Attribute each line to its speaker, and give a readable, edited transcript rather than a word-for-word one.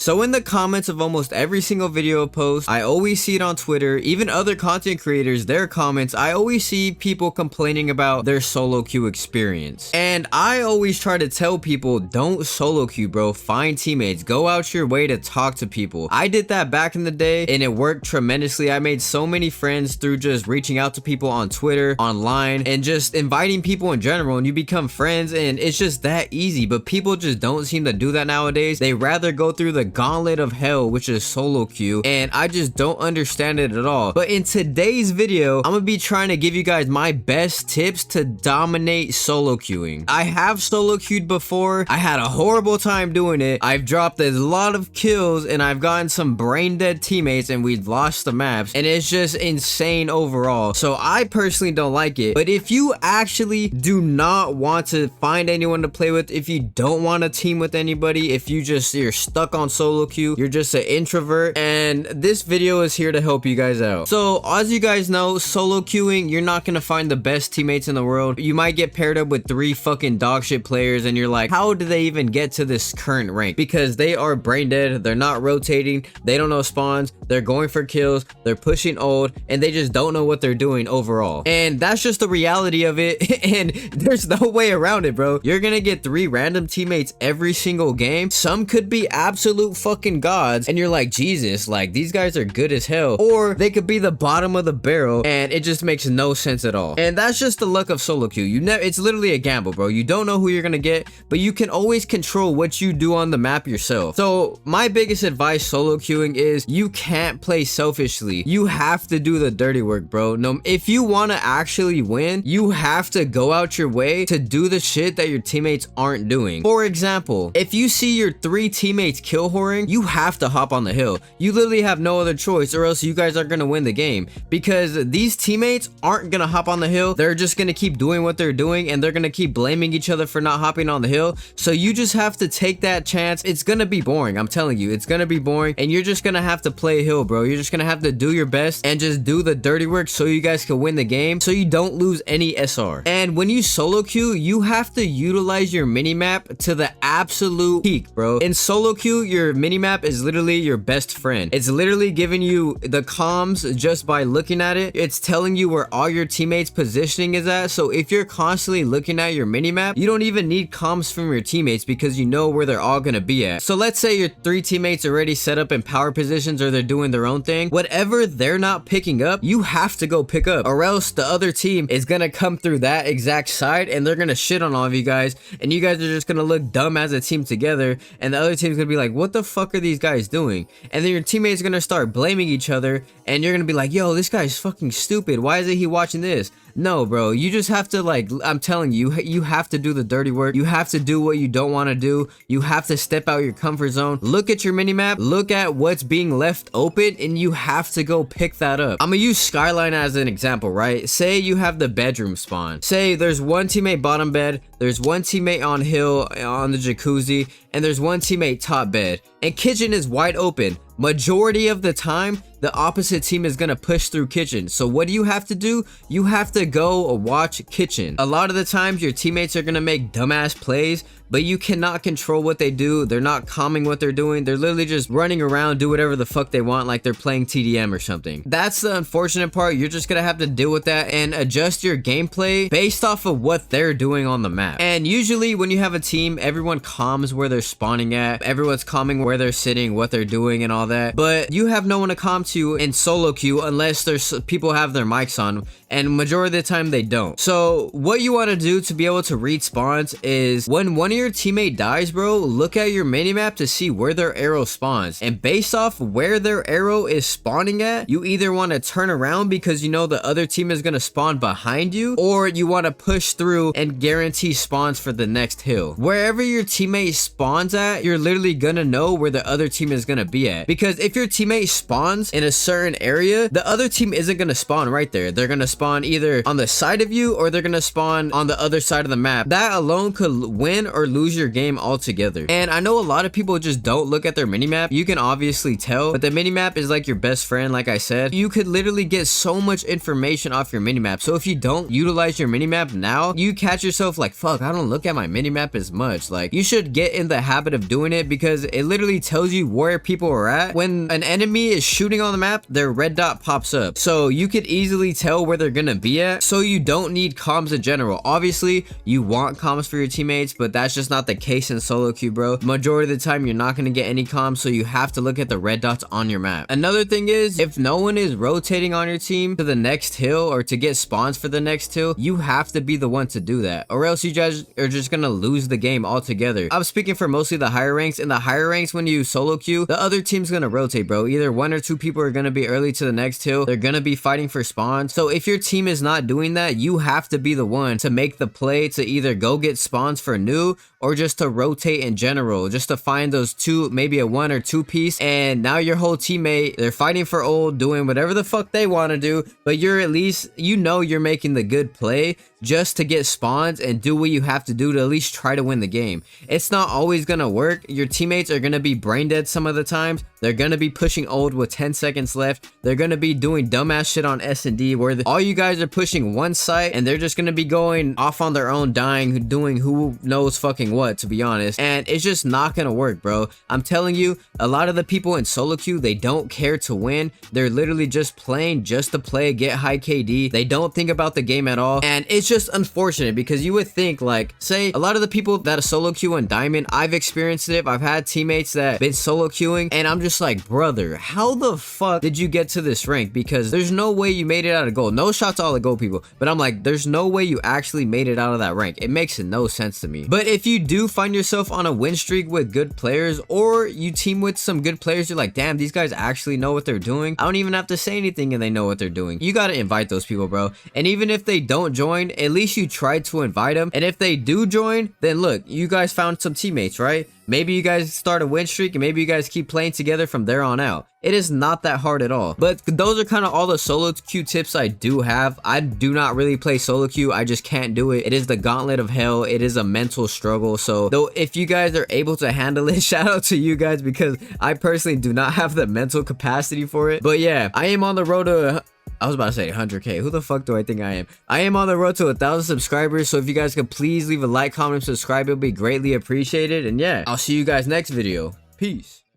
Speaker 1: So in the comments of almost every single video post, I always see it on Twitter, even other content creators, their comments, I always see people complaining about their solo queue experience. And I always try to tell people, don't solo queue, bro. Find teammates. Go out your way to talk to people. I did that back in the day and it worked tremendously. I made so many friends through just reaching out to people on Twitter, online, and just inviting people in general, and you become friends, and it's just that easy. But people just don't seem to do that nowadays. They rather go through the gauntlet of hell, which is solo queue, and I just don't understand it at all. But in today's video, I'm gonna be trying to give you guys my best tips to dominate solo queuing. I have solo queued before. I had a horrible time doing it. I've dropped a lot of kills and I've gotten some brain dead teammates and we've lost the maps, and it's just insane overall. So I personally don't like it. But if you actually do not want to find anyone to play with, if you don't want to team with anybody, if you're stuck on solo queue, you're just an introvert, and this video is here to help you guys out. So as you guys know, solo queuing, you're not gonna find the best teammates in the world. You might get paired up with 3 fucking dog shit players and you're like, how do they even get to this current rank? Because they are brain dead, they're not rotating, they don't know spawns, they're going for kills, they're pushing old, and they just don't know what they're doing overall. And that's just the reality of it. And there's no way around it, bro. You're gonna get 3 random teammates every single game. Some could be absolute fucking gods and you're like, Jesus, like these guys are good as hell, or they could be the bottom of the barrel and it just makes no sense at all. And that's just the luck of solo queue. It's literally a gamble, bro. You don't know who you're gonna get, but you can always control what you do on the map yourself. So my biggest advice solo queuing is you can't play selfishly. You have to do the dirty work, bro. No, if you want to actually win, you have to go out your way to do the shit that your teammates aren't doing. For example, if you see your 3 teammates kill whoring, you have to hop on the hill. You literally have no other choice, or else you guys are gonna win the game, because these teammates aren't gonna hop on the hill. They're just gonna keep doing what they're doing and they're gonna keep blaming each other for not hopping on the hill. So you just have to take that chance. It's gonna be boring, I'm telling you, it's gonna be boring, and you're just gonna have to play hill, bro. You're just gonna have to do your best and just do the dirty work so you guys can win the game, so you don't lose any SR. And when you solo queue, you have to utilize your minimap to the absolute peak, bro. In solo queue, your minimap is literally your best friend. It's literally giving you the comms just by looking at it. It's telling you where all your teammates positioning is at. So if you're constantly looking at your minimap, you don't even need comms from your teammates because you know where they're all gonna be at. So let's say your 3 teammates already set up in power positions or they're doing their own thing. Whatever they're not picking up, you have to go pick up, or else the other team is gonna come through that exact side and they're gonna shit on all of you guys, and you guys are just gonna look dumb as a team together, and the other team's gonna be like, what the fuck are these guys doing? And then your teammates are gonna start blaming each other and you're gonna be like, yo, this guy's fucking stupid, why isn't he watching this? No, bro, you just have to, like, I'm telling you, you have to do the dirty work. You have to do what you don't want to do. You have to step out your comfort zone. Look at your minimap, look at what's being left open, and you have to go pick that up. I'm gonna use Skyline as an example, right? Say you have the bedroom spawn. Say there's 1 teammate bottom bed, there's 1 teammate on hill on the jacuzzi, and there's 1 teammate top bed, and kitchen is wide open. Majority of the time, the opposite team is gonna push through kitchen. So what do you have to do? You have to go watch kitchen. A lot of the times your teammates are gonna make dumbass plays, but you cannot control what they do. They're not calming what they're doing. They're literally just running around, do whatever the fuck they want, like they're playing TDM or something. That's the unfortunate part. You're just gonna have to deal with that and adjust your gameplay based off of what they're doing on the map. And usually when you have a team, everyone calms where they're spawning at. Everyone's calming where they're sitting, what they're doing and all that. But you have no one to calm to in solo queue unless there's people have their mics on, and majority of the time they don't. So what you want to do to be able to read spawns is when one of your teammate dies, bro, look at your minimap to see where their arrow spawns, and based off where their arrow is spawning at, you either want to turn around because you know the other team is going to spawn behind you, or you want to push through and guarantee spawns for the next hill. Wherever your teammate spawns at, you're literally gonna know where the other team is gonna be at, because if your teammate spawns in a certain area, the other team isn't gonna spawn right there. They're gonna spawn either on the side of you or they're gonna spawn on the other side of the map. That alone could win or lose your game altogether. And I know a lot of people just don't look at their minimap. You can obviously tell, but the minimap is like your best friend. Like I said, you could literally get so much information off your minimap. So if you don't utilize your minimap now, you catch yourself like, fuck, I don't look at my minimap as much. Like, you should get in the habit of doing it because it literally tells you where people are at. When an enemy is shooting on the map, their red dot pops up, so you could easily tell where they're gonna be at. So you don't need comms in general. Obviously you want comms for your teammates, but that's just not the case in solo queue, bro. Majority of the time you're not gonna get any comms, so you have to look at the red dots on your map. Another thing is, if no one is rotating on your team to the next hill or to get spawns for the next hill, you have to be the one to do that, or else you guys are just gonna lose the game altogether. I'm speaking for mostly the higher ranks. In the higher ranks, when you solo queue, the other team's gonna rotate, bro. Either one or two people are gonna be early to the next hill. They're gonna be fighting for spawns. So if your team is not doing that, you have to be the one to make the play to either go get spawns for new or just to rotate in general, just to find those two, maybe a 1 or 2 piece, and now your whole teammate, they're fighting for old, doing whatever the fuck they want to do, but you're at least, you know, you're making the good play just to get spawns and do what you have to do to at least try to win the game. It's not always gonna work. Your teammates are gonna be brain dead some of the times. They're gonna be pushing old with 10 seconds left. They're gonna be doing dumbass shit on S&D where all you guys are pushing one site and they're just gonna be going off on their own, dying, doing who knows fucking what, to be honest. And it's just not gonna work, bro. I'm telling you, a lot of the people in solo queue, they don't care to win. They're literally just playing just to play, get high KD. They don't think about the game at all. And it's just unfortunate because you would think, like, say a lot of the people that are solo queue in Diamond, I've experienced it. I've had teammates that been solo queuing and I'm just like, brother, how the fuck did you get to this rank? Because there's no way you made it out of gold. No shots to all the gold people, but I'm like, there's no way you actually made it out of that rank. It makes no sense to me. But if you do find yourself on a win streak with good players, or you team with some good players, you're like, damn, these guys actually know what they're doing. I don't even have to say anything and they know what they're doing. You got to invite those people, bro. And even if they don't join, at least you tried to invite them. And if they do join, then look, you guys found some teammates, right? Maybe you guys start a win streak and maybe you guys keep playing together from there on out. It is not that hard at all. But those are kind of all the solo queue tips I do have. I do not really play solo queue. I just can't do it. It is the gauntlet of hell. It is a mental struggle. So though, if you guys are able to handle it, shout out to you guys, because I personally do not have the mental capacity for it. But yeah, I am on the road to, I was about to say 100K. Who the fuck do I think I am? I am on the road to 1,000 subscribers. So if you guys could please leave a like, comment, subscribe, it'll be greatly appreciated. And yeah, I'll see you guys next video. Peace.